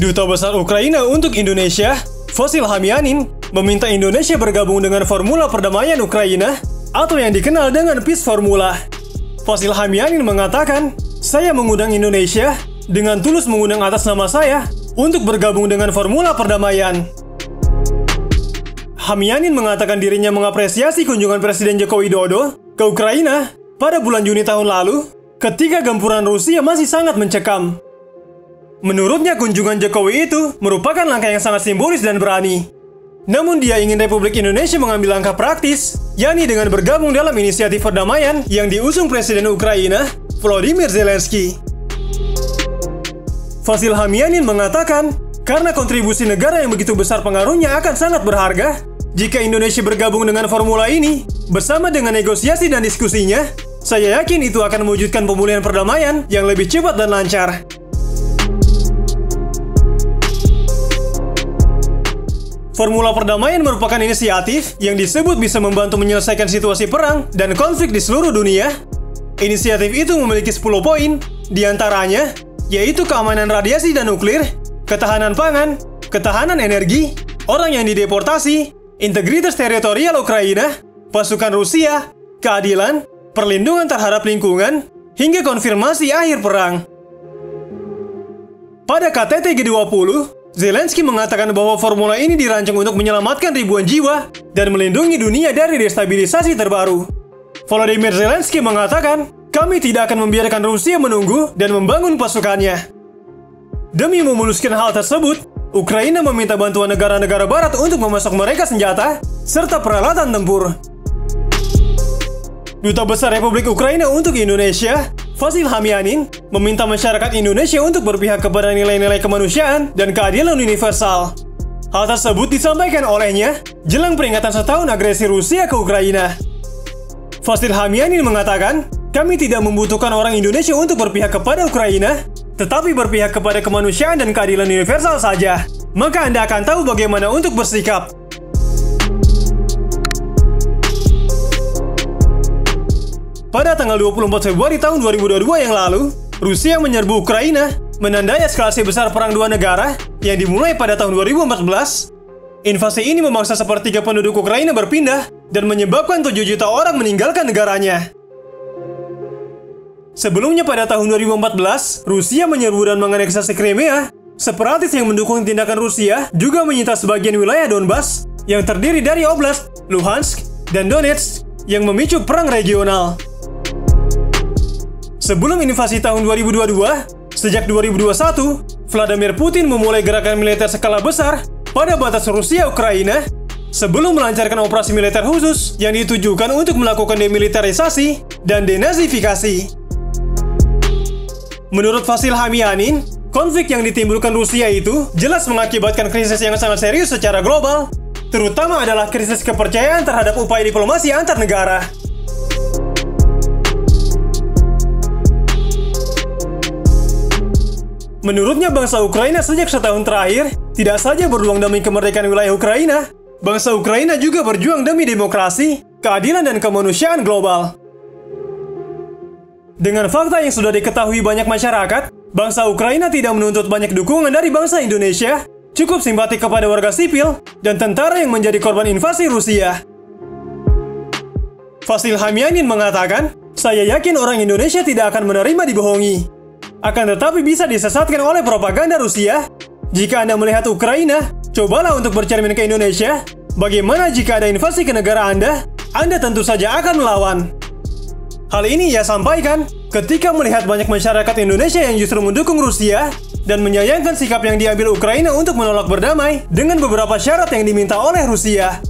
Duta Besar Ukraina untuk Indonesia, Vasil Hamianin, meminta Indonesia bergabung dengan Formula Perdamaian Ukraina atau yang dikenal dengan Peace Formula. Vasil Hamianin mengatakan, "Saya mengundang Indonesia dengan tulus mengundang atas nama saya untuk bergabung dengan Formula Perdamaian." Hamianin mengatakan dirinya mengapresiasi kunjungan Presiden Joko Widodo ke Ukraina pada bulan Juni tahun lalu ketika gempuran Rusia masih sangat mencekam. Menurutnya kunjungan Jokowi itu merupakan langkah yang sangat simbolis dan berani. Namun dia ingin Republik Indonesia mengambil langkah praktis, yakni dengan bergabung dalam inisiatif perdamaian yang diusung Presiden Ukraina, Volodymyr Zelensky. Vasil Hamianin mengatakan, karena kontribusi negara yang begitu besar pengaruhnya akan sangat berharga, jika Indonesia bergabung dengan formula ini, bersama dengan negosiasi dan diskusinya, saya yakin itu akan mewujudkan pemulihan perdamaian yang lebih cepat dan lancar. Formula Perdamaian merupakan inisiatif yang disebut bisa membantu menyelesaikan situasi perang dan konflik di seluruh dunia. Inisiatif itu memiliki 10 poin, diantaranya yaitu keamanan radiasi dan nuklir, ketahanan pangan, ketahanan energi, orang yang dideportasi, integritas teritorial Ukraina, pasukan Rusia, keadilan, perlindungan terhadap lingkungan, hingga konfirmasi akhir perang. Pada KTT G20, Zelensky mengatakan bahwa formula ini dirancang untuk menyelamatkan ribuan jiwa dan melindungi dunia dari destabilisasi terbaru. Volodymyr Zelensky mengatakan, "Kami tidak akan membiarkan Rusia menunggu dan membangun pasukannya." Demi memuluskan hal tersebut, Ukraina meminta bantuan negara-negara barat untuk memasok mereka senjata serta peralatan tempur. Duta Besar Republik Ukraina untuk Indonesia, Vasil Hamianin, meminta masyarakat Indonesia untuk berpihak kepada nilai-nilai kemanusiaan dan keadilan universal. Hal tersebut disampaikan olehnya jelang peringatan setahun agresi Rusia ke Ukraina. Vasil Hamianin mengatakan, "Kami tidak membutuhkan orang Indonesia untuk berpihak kepada Ukraina, tetapi berpihak kepada kemanusiaan dan keadilan universal saja. Maka Anda akan tahu bagaimana untuk bersikap." Pada tanggal 24 Februari tahun 2022 yang lalu, Rusia menyerbu Ukraina, menandai eskalasi besar perang dua negara yang dimulai pada tahun 2014. Invasi ini memaksa sepertiga penduduk Ukraina berpindah dan menyebabkan 7 juta orang meninggalkan negaranya. Sebelumnya pada tahun 2014, Rusia menyerbu dan menganeksasi Crimea. Separatis yang mendukung tindakan Rusia juga menyita sebagian wilayah Donbas yang terdiri dari Oblast, Luhansk, dan Donetsk yang memicu perang regional. Sebelum invasi tahun 2022, sejak 2021, Vladimir Putin memulai gerakan militer skala besar pada batas Rusia-Ukraina sebelum melancarkan operasi militer khusus yang ditujukan untuk melakukan demilitarisasi dan denazifikasi. Menurut Vasil Hamianin, konflik yang ditimbulkan Rusia itu jelas mengakibatkan krisis yang sangat serius secara global, terutama adalah krisis kepercayaan terhadap upaya diplomasi antar negara. Menurutnya bangsa Ukraina sejak setahun terakhir tidak saja berjuang demi kemerdekaan wilayah Ukraina, bangsa Ukraina juga berjuang demi demokrasi, keadilan dan kemanusiaan global. Dengan fakta yang sudah diketahui banyak masyarakat, bangsa Ukraina tidak menuntut banyak dukungan dari bangsa Indonesia, cukup simpati kepada warga sipil dan tentara yang menjadi korban invasi Rusia. Vasil Hamianin mengatakan, "Saya yakin orang Indonesia tidak akan menerima dibohongi. Akan tetapi bisa disesatkan oleh propaganda Rusia. Jika Anda melihat Ukraina, cobalah untuk bercermin ke Indonesia. Bagaimana jika ada invasi ke negara Anda tentu saja akan melawan." Hal ini ia sampaikan ketika melihat banyak masyarakat Indonesia yang justru mendukung Rusia dan menyayangkan sikap yang diambil Ukraina untuk menolak berdamai dengan beberapa syarat yang diminta oleh Rusia.